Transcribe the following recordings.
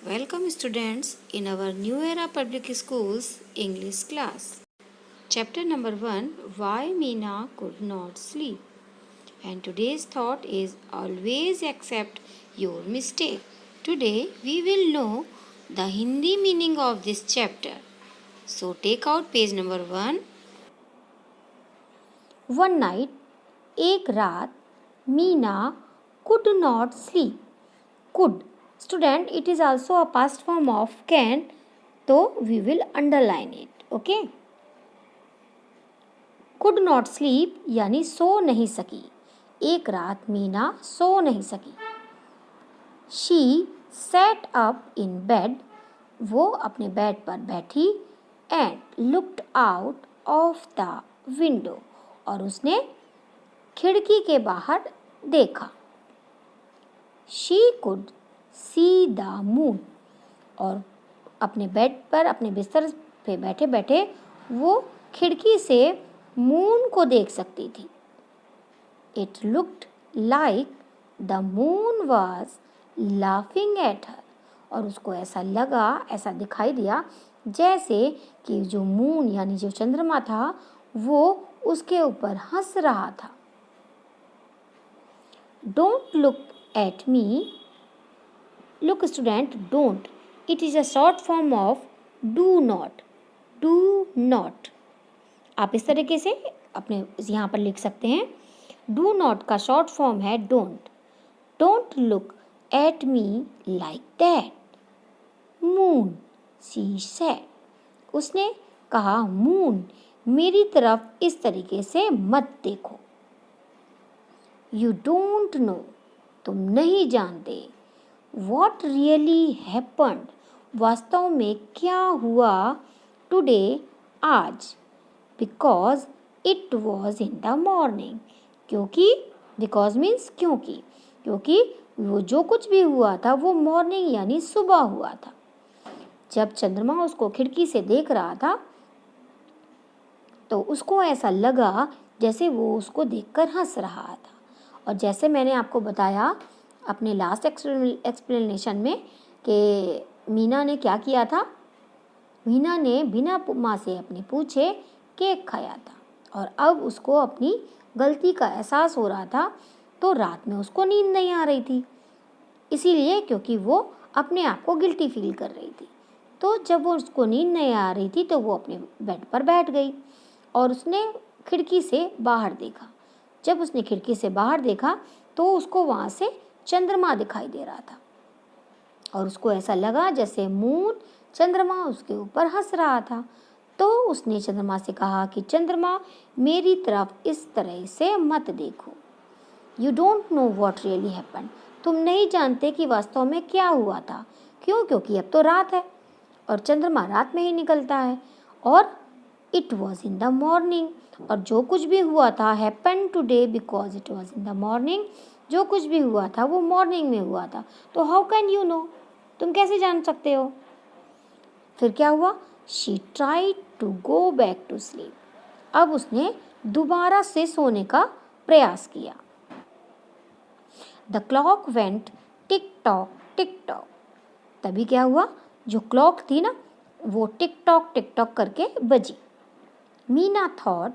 Welcome students in our New Era Public Schools English class. Chapter number 1, Why Meena Could Not Sleep. And today's thought is always accept your mistake. Today we will know the Hindi meaning of this chapter. So take out page number 1. One night, एक रात, Meena could not sleep. Could. Student, it is also a past form of can, so we will underline it. Okay. Could not sleep यानी सो नहीं सकी. एक रात मीना सो नहीं सकी. She sat up in bed. वो अपने बेड पर बैठी and looked out of the window. और उसने खिड़की के बाहर देखा. She could see the moon. और अपने बेड पर अपने बिस्तर पे बैठे बैठे वो खिड़की से मून को देख सकती थी. It looked like the moon was laughing at her. और उसको ऐसा लगा, ऐसा दिखाई दिया जैसे कि जो मून यानी जो चंद्रमा था वो उसके ऊपर हंस रहा था. Don't look at me. Look student, don't. It is a short form of do not. Do not. आप इस तरीके से अपने यहाँ पर लिख सकते हैं. Do not का short form है don't. Don't look at me like that. Moon, she said. उसने कहा moon, मेरी तरफ इस तरीके से मत देखो. You don't know. तुम नहीं जानते. What really happened? वास्तव में क्या हुआ today आज? Because it was in the morning. क्योंकि because means क्योंकि वो जो कुछ भी हुआ था वो morning यानी सुबह हुआ था. जब चंद्रमा उसको खिड़की से देख रहा था तो उसको ऐसा लगा जैसे वो उसको देखकर हंस रहा था. और जैसे मैंने आपको बताया अपने लास्ट एक्सप्लेनेशन में कि मीना ने क्या किया था. मीना ने बिना माँ से अपने पूछे केक खाया था और अब उसको अपनी गलती का एहसास हो रहा था. तो रात में उसको नींद नहीं आ रही थी, इसीलिए क्योंकि वो अपने आप को गिल्टी फील कर रही थी. तो जब वो उसको नींद नहीं आ रही थी तो वो अपने बेड पर बैठ गई और उसने खिड़की से बाहर देखा. जब उसने खिड़की से बाहर देखा तो उसको वहाँ से चंद्रमा दिखाई दे रहा था और उसको ऐसा लगा जैसे मून चंद्रमा उसके ऊपर हंस रहा था. तो उसने चंद्रमा से कहा कि चंद्रमा मेरी तरफ इस तरह से मत देखो. You don't know what really happened. तुम नहीं जानते कि वास्तव में क्या हुआ था. क्यों? क्योंकि अब तो रात है और चंद्रमा रात में ही निकलता है. और it was in the morning. और जो कुछ भी हुआ था happen today because it was in the morning. जो कुछ भी हुआ था वो मॉर्निंग में हुआ था. तो हाउ कैन यू नो? तुम कैसे जान सकते हो? फिर क्या हुआ? She tried to go back to sleep. अब उसने दोबारा से सोने का प्रयास किया. The clock went tick tock. तभी क्या हुआ? जो क्लॉक थी ना वो टिक टॉक करके बजी. Meena thought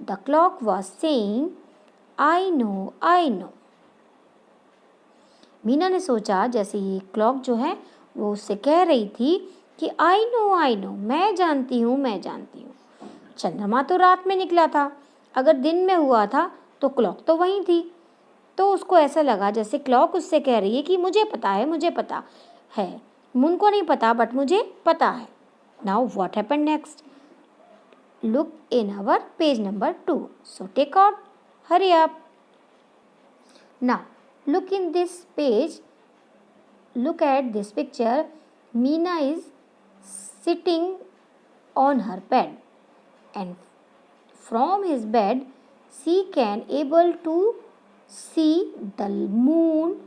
the clock was saying I know. Meena ने सोचा जैसे ये क्लॉक जो है वो उससे कह रही थी कि आई नो मैं जानती हूँ. चंद्रमा तो रात में निकला था. अगर दिन में हुआ था तो क्लॉक तो वहीं थी. तो उसको ऐसा लगा जैसे क्लॉक उससे कह रही है कि मुझे पता है. मून को नहीं पता बट मुझे पता है. Now what happened next? Look in our page number 2. So take out, hurry up. Now look in this page. Look at this picture. Meena is sitting on her bed and from his bed she can able to see the moon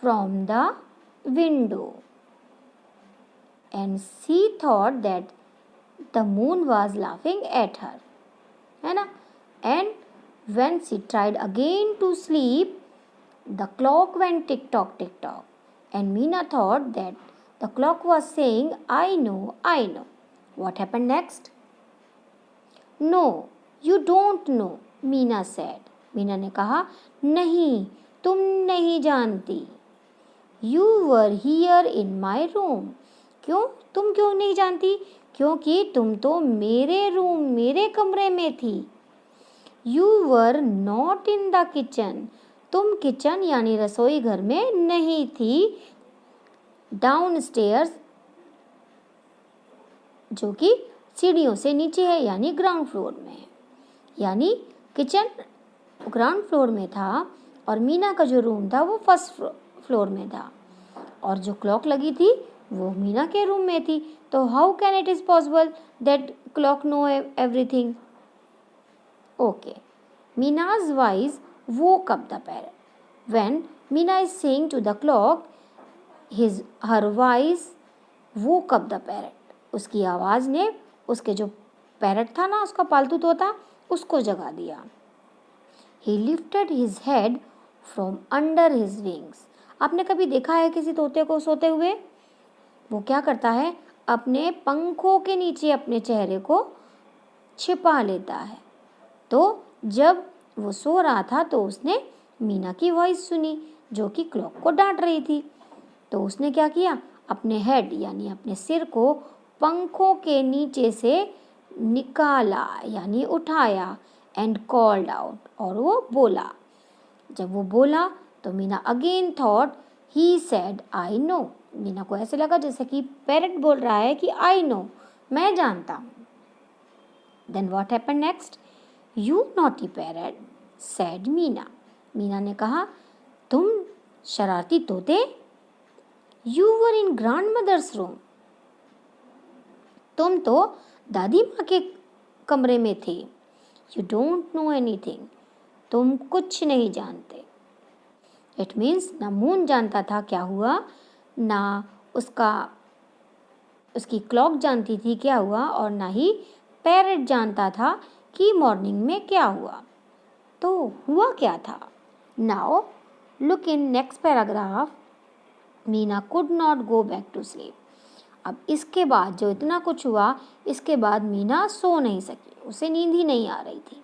from the window and she thought that the moon was laughing at her, है ना. And when she tried again to sleep, the clock went tick tock, and Meena thought that The clock was saying, I know, I know. What happened next? No, you don't know, Meena said. Meena ने कहा, नहीं, तुम नहीं जानती. You were here in my room. क्यों? तुम क्यों नहीं जानती? क्योंकि तुम तो मेरे कमरे में थी. You were not in the kitchen. तुम किचन यानी रसोई घर में नहीं थी. Downstairs जो कि सीढ़ियों से नीचे है यानी ग्राउंड फ्लोर में है. यानी किचन ग्राउंड फ्लोर में था और मीना का जो रूम था वो फर्स्ट फ्लोर में था और जो क्लॉक लगी थी वो मीना के रूम में थी. तो how can it is possible that clock no everything? Okay. Meena's voice woke up the parrot. When Meena is saying to the clock, her voice woke up the parrot. उसकी आवाज़ ने उसके जो पैरट था ना, उसका पालतू तोता, उसको जगा दिया. He lifted his head from under his wings. आपने कभी देखा है किसी तोते को सोते हुए? वो क्या करता है? अपने पंखों के नीचे अपने चेहरे को छिपा लेता है. तो जब वो सो रहा था तो उसने मीना की वॉइस सुनी जो कि क्लॉक को डांट रही थी. तो उसने क्या किया? अपने हेड यानी अपने सिर को पंखों के नीचे से निकाला यानी उठाया एंड कॉल्ड आउट, और वो बोला. जब वो बोला तो Meena again thought he said I know. Meena को ऐसे लगा जैसे कि पैरट बोल रहा है कि आई नो, मैं जानता हूँ. Then what happened next? You naughty parrot said Meena. Meena ने कहा, तुम शरारती तोते. You were in grandmother's room. तुम तो दादी माँ के कमरे में थे. You don't know anything. तुम कुछ नहीं जानते. इट मीन्स ना मून जानता था क्या हुआ, ना उसकी क्लॉक जानती थी क्या हुआ, और ना ही पैरट जानता था कि मॉर्निंग में क्या हुआ. तो हुआ क्या था? Now look in next paragraph. Meena could not go back to sleep. अब इसके बाद जो इतना कुछ हुआ, इसके बाद मीना सो नहीं सकी. उसे नींद ही नहीं आ रही थी.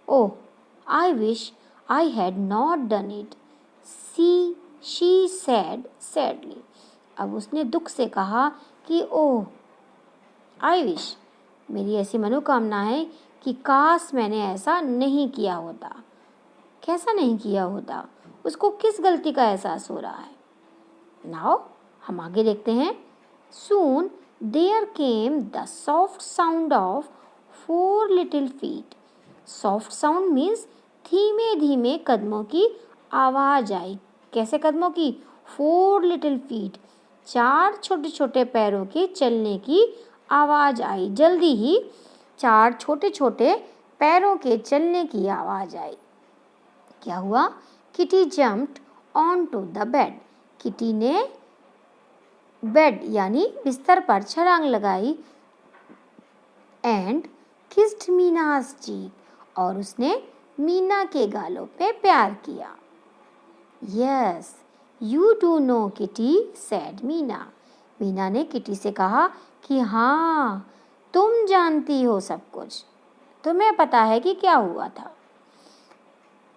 Oh, I wish I had not done it, she said sadly. अब उसने दुख से कहा कि ओह, आई विश, मेरी ऐसी मनोकामना है कि काश मैंने ऐसा नहीं किया होता. कैसा नहीं किया होता? उसको किस गलती का एहसास हो रहा है? नाउ हम आगे देखते हैं. Soon there came the soft sound of 4 little feet. Soft sound means धीमे धीमे कदमों की आवाज़ आई. कैसे कदमों की? 4 लिटिल फीट, 4 छोटे छोटे पैरों के चलने की आवाज़ आई. जल्दी ही 4 छोटे छोटे पैरों के चलने की आवाज़ आई. क्या हुआ? Kitty jumped on to the bed. Kitty ने बेड यानी बिस्तर पर छलांग लगाई एंड किस्ड मीना's cheek. और उसने मीना के गालों पे प्यार किया. Yes, you do know Kitty said Meena. Meena ने किटी से कहा कि हाँ, तुम जानती हो सब कुछ, तुम्हें पता है कि क्या हुआ था.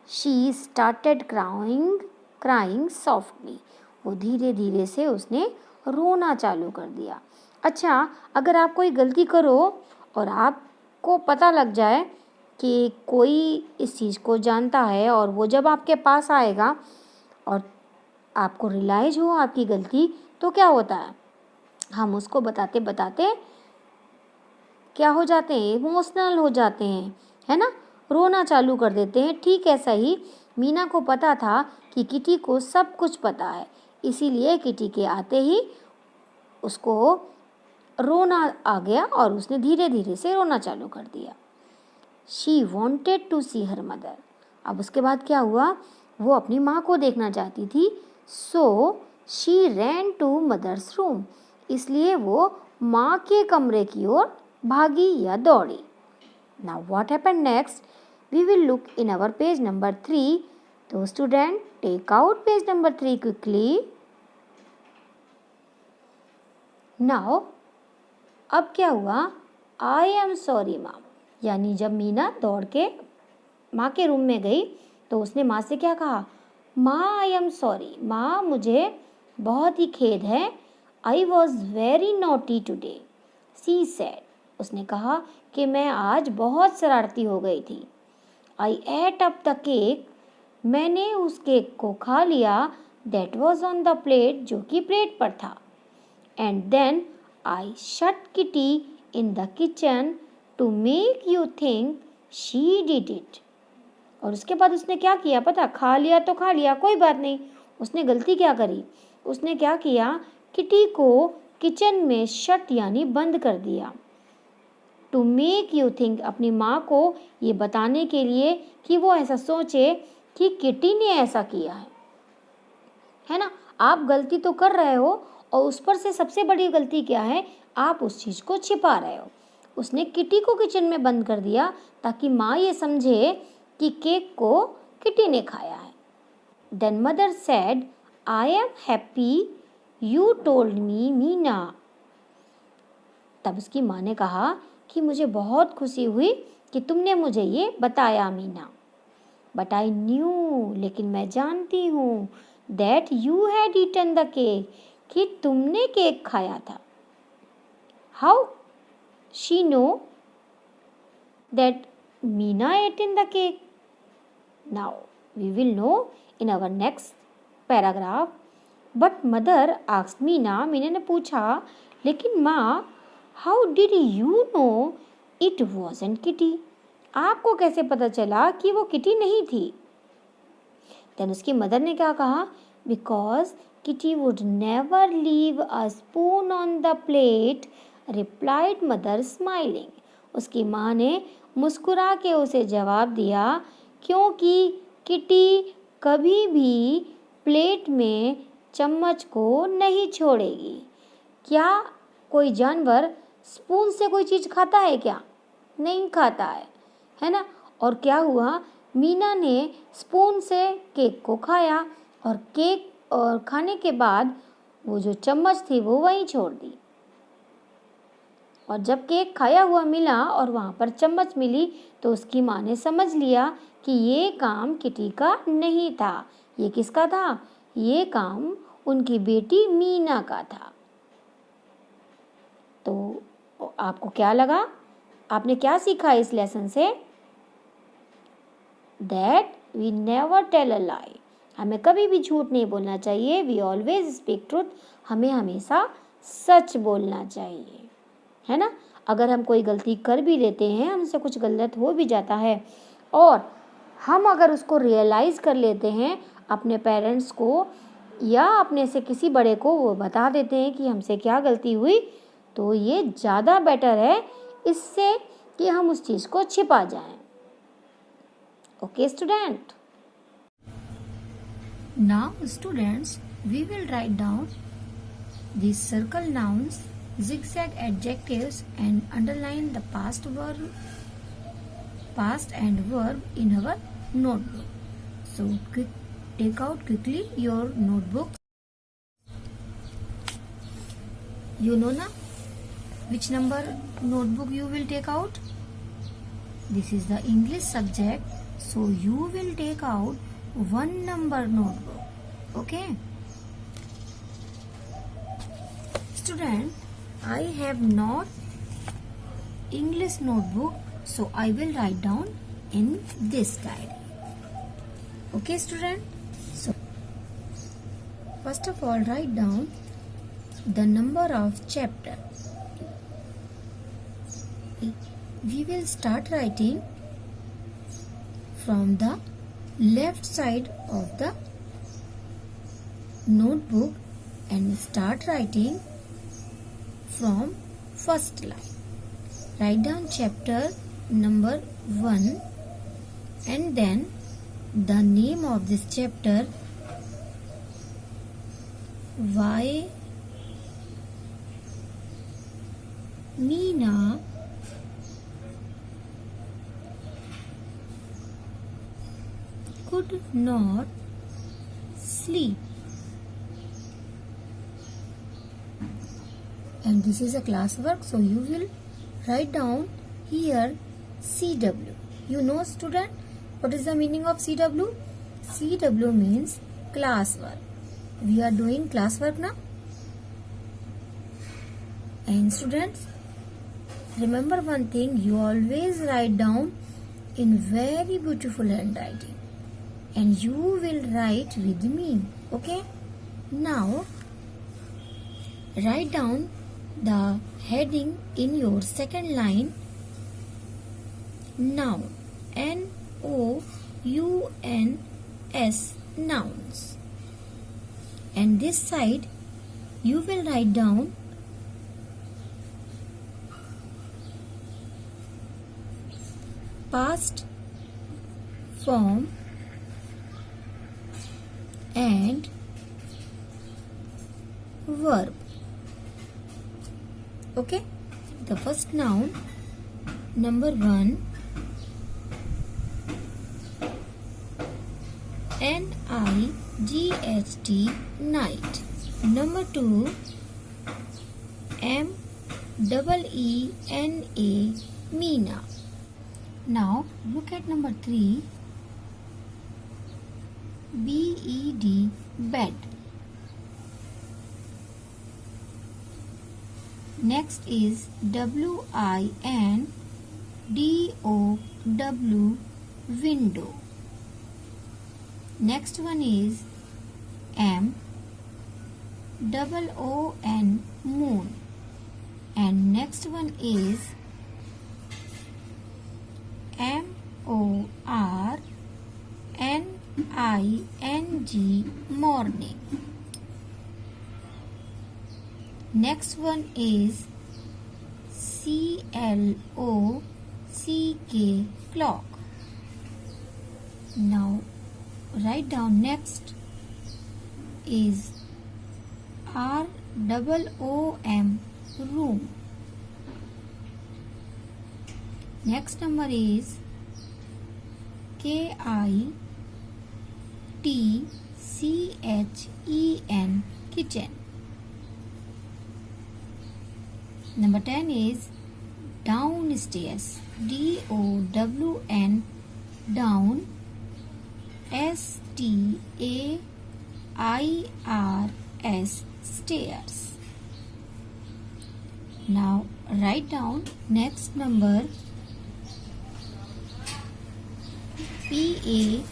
She started crying softly. वो धीरे धीरे से उसने रोना चालू कर दिया. अच्छा, अगर आप कोई गलती करो और आपको पता लग जाए कि कोई इस चीज़ को जानता है और वो जब आपके पास आएगा और आपको रियलाइज हो आपकी गलती, तो क्या होता है? हम उसको बताते बताते क्या हो जाते हैं? इमोशनल हो जाते हैं, है ना, रोना चालू कर देते हैं. ठीक ऐसा ही मीना को पता था कि किटी को सब कुछ पता है, इसीलिए किटी के आते ही उसको रोना आ गया और उसने धीरे धीरे से रोना चालू कर दिया. She wanted to see her mother. अब उसके बाद क्या हुआ? वो अपनी माँ को देखना चाहती थी. So she ran to mother's room. इसलिए वो माँ के कमरे की ओर भागी या दौड़ी. Now what happened next? We will look in our page number 3. तो student, take out page number 3 quickly. Now अब क्या हुआ, आई एम सॉरी माम, यानी जब मीना दौड़ के माँ के रूम में गई तो उसने माँ से क्या कहा, माँ आई एम सॉरी, माँ मुझे बहुत ही खेद है, I was very naughty today, she said, उसने कहा कि मैं आज बहुत शरारती हो गई थी। I ate up the cake, मैंने उस केक को खा लिया, that was on the plate, जो कि प्लेट पर था। And then I shut Kitty in the kitchen to make you think she did it. और उसके बाद उसने क्या किया पता, खा लिया तो खा लिया, कोई बात नहीं, उसने गलती क्या करी, उसने क्या किया, किटी को किचन में शट यानी बंद कर दिया। टू मेक यू थिंक, अपनी माँ को ये बताने के लिए कि वो ऐसा सोचे कि किटी ने ऐसा किया है ना। आप गलती तो कर रहे हो और उस पर से सबसे बड़ी गलती क्या है, आप उस चीज़ को छिपा रहे हो। उसने किटी को किचन में बंद कर दिया ताकि माँ ये समझे कि केक को किटी ने खाया है। Then mother said, I am happy you told me Meena. तब उसकी माँ ने कहा कि मुझे बहुत खुशी हुई कि तुमने मुझे ये बताया मीना। बट आई न्यू, लेकिन मैं जानती हूँ, that you had eaten the cake, कि तुमने केक खाया था। How she know that Meena ate in the cake? Now we will know in our next paragraph. But mother asked Meena, Meena ने पूछा लेकिन माँ, how did you know it wasn't Kitty? आपको कैसे पता चला कि वो किटी नहीं थी? देन उसकी मदर ने क्या कहा, because kitty would never leave a spoon on the plate, replied mother smiling. उसकी माँ ने मुस्कुरा के उसे जवाब दिया, क्योंकि किटी कभी भी प्लेट में चम्मच को नहीं छोड़ेगी। क्या कोई जानवर स्पून से कोई चीज़ खाता है क्या? नहीं खाता है ना। और क्या हुआ, मीना ने स्पून से केक को खाया और केक और खाने के बाद वो जो चम्मच थी वो वहीं छोड़ दी। और जब केक खाया हुआ मिला और वहाँ पर चम्मच मिली तो उसकी माँ ने समझ लिया कि ये काम किटी का नहीं था, ये किसका था, ये काम उनकी बेटी मीना का था। तो आपको क्या लगा, आपने क्या सीखा इस लेसन से? That we never tell a lie, हमें कभी भी झूठ नहीं बोलना चाहिए। वी ऑलवेज स्पीक ट्रूथ, हमें हमेशा सच बोलना चाहिए, है ना। अगर हम कोई गलती कर भी लेते हैं, हमसे कुछ गलत हो भी जाता है और हम अगर उसको रियलाइज़ कर लेते हैं, अपने पेरेंट्स को या अपने से किसी बड़े को वो बता देते हैं कि हमसे क्या गलती हुई, तो ये ज़्यादा बेटर है इससे कि हम उस चीज़ को छिपा जाएं। Okay student, Now students, we will write down these circle nouns, zigzag adjectives and underline the past and verb in our notebook. So take out quickly your notebook. You know na which number notebook you will take out? This is the English subject, so you will take out 1 number notebook. Okay student, I have not English notebook, so I will write down in this diary. Okay student, so first of all write down the number of chapter. We will start writing from the left side of the notebook and start writing from first line. Write down chapter number 1 and then the name of this chapter, why Meena could not sleep. and this is a class work, so you will write down here CW. You know, student, what is the meaning of CW? CW means class work. We are doing class work now. And students, remember one thing, you always write down in very beautiful handwriting, and you will write with me. Okay? Now, write down the heading in your second line. Noun. N-O-U-N-S, nouns. And this side you will write down past form and verb. Okay, the first noun, number 1, N-I-G-H-T, night. Number 2, M-E-E-N-A, Meena. Now look at number 3, B-E-D, bed. Next is W-I-N-D-O-W, window. Next one is M-O-O-N, moon. And next one is M-O-R-N-I-N-G, morning. Next one is C-L-O-C-K, clock. Now write down next is R-O-O-M, room. Next number is K-I-T-C-H-E-N, kitchen. Number 10 is downstairs, D-O-W-N, down, S-T-A-I-R-S, stairs. Now write down next number P-A-R-R-O-T,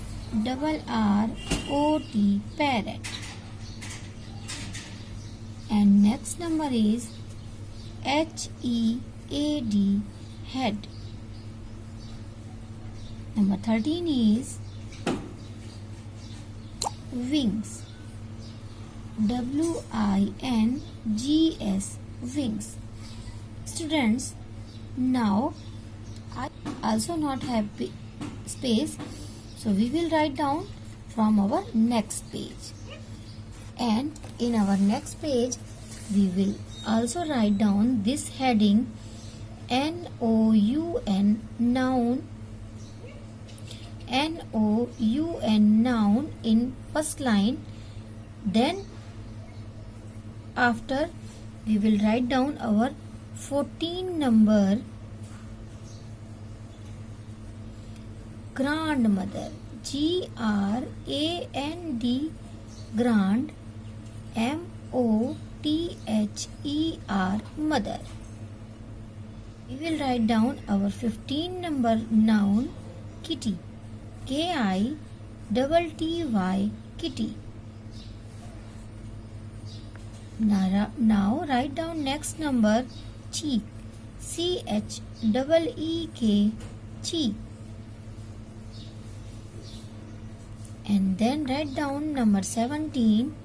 parrot. And next number is H-E-A-D, head. Number 13 is wings, W-I-N-G-S, wings. Students, now I also not have space, so we will write down from our next page. And in our next page we will also write down this heading, N-O-U-N, noun, N-O-U-N, noun in first line. Then after we will write down our 14 number, grandmother, G-R-A-N-D, grand, M-O-T-H-E-R, mother. We will write down our 15 number noun, kitty, K-I-T-T-Y, kitty. Now write down next number, cheek, C-H-E-E-K, cheek. And then write down number 17,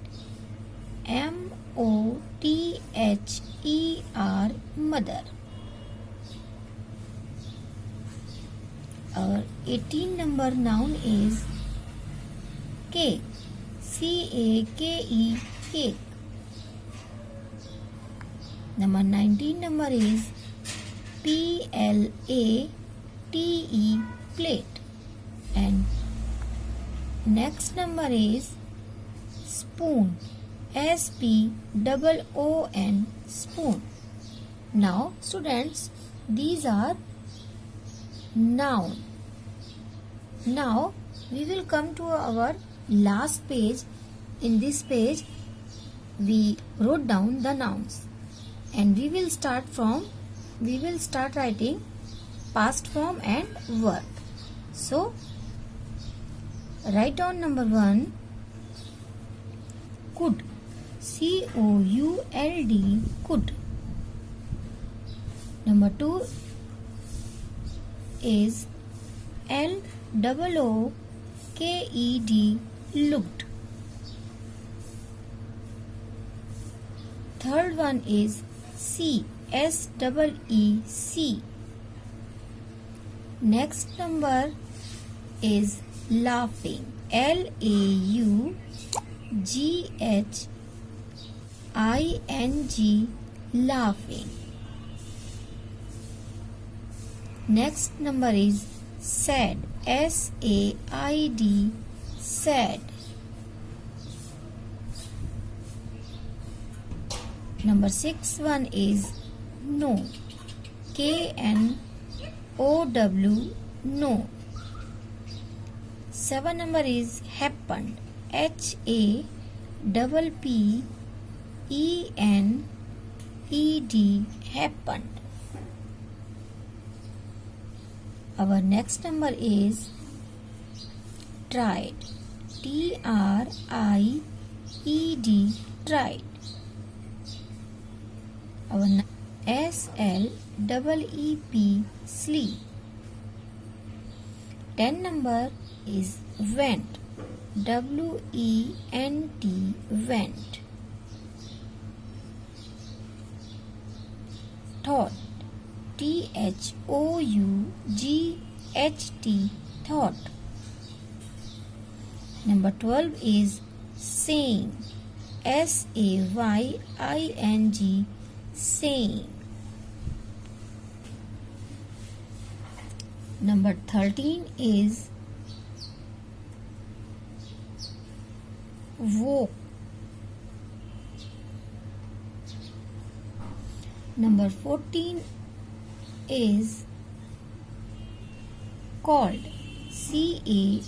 M-O-T-H-E-R, mother. Our 18 number noun is cake, C-A-K-E, cake. Number 19 number is P-L-A-T-E, plate. And next number is spoon, S-P-O-O-N, spoon. Now, students, these are noun. Now, we will come to our last page. In this page, we wrote down the nouns, and we will start writing past form and verb. So, write down number 1, could. COULD, could. Number 2 is LOOKED, looked. Third one is SEEC. Next number is laughing. LAUGHING, laughing. Next number is sad. SAID, sad. Number 6 one is no. KNOW, no. 7 number is happened. HAPPENED, happened. Our next number is tried. TRIED, tried. Our SLEEP, sleep. 10 number is went. WENT, went. Thought. THOUGHT, thought. Number 12 is saying. SAYING, saying. Number 13 is woke. Number 14 is called. CALLED,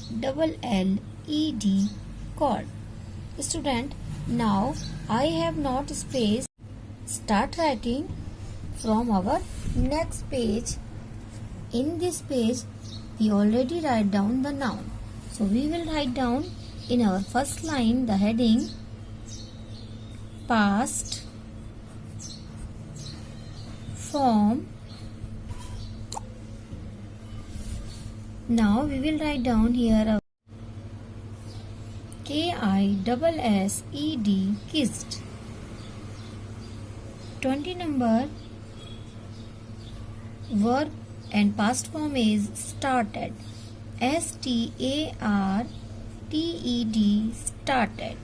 called. Student, now I have not space. Start writing from our next page. In this page, we already write down the noun. So we will write down in our first line the heading past form. Now we will write down here KISSED, kissed. 20 number verb and past form is started. STARTED, started.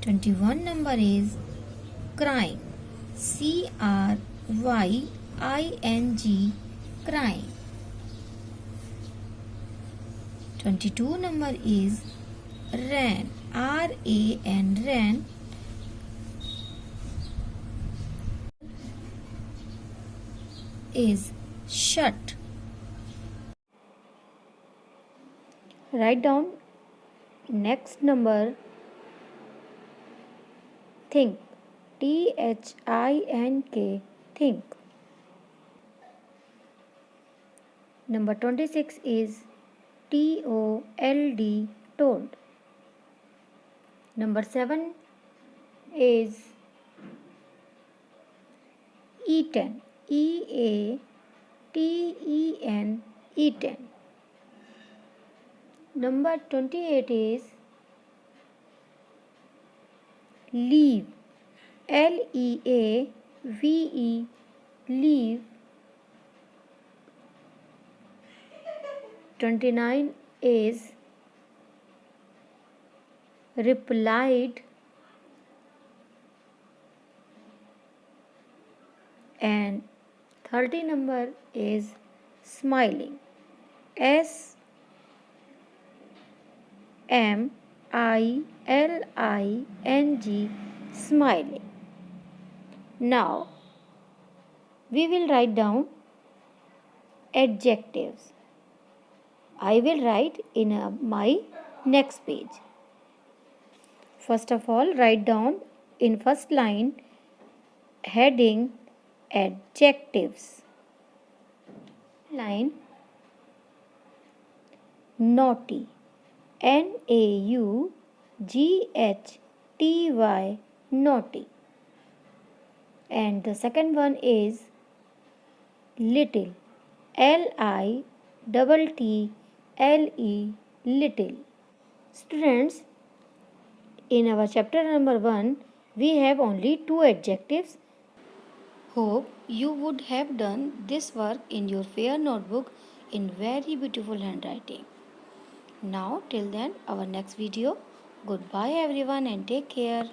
21 number is crying. CRYING, crying. 22 number is ran. RAN, ran. Is shut. Write down next number think. THINK, think. Number 26 is TOLD, told. Number 7 is eaten. EATEN, eaten. Number 28 is leave. LEAVE, leave. 29 is replied. And 30 number is smiling. SMILING, smiling. Now we will write down adjectives. I will write in my next page. First of all, write down in first line heading adjectives. Line naughty, NAUGHTY, naughty. And the second one is little, LITTLE, little. Students, in our chapter number 1, we have only 2 adjectives. Hope you would have done this work in your fair notebook in very beautiful handwriting. Now till then, our next video. Goodbye everyone and take care.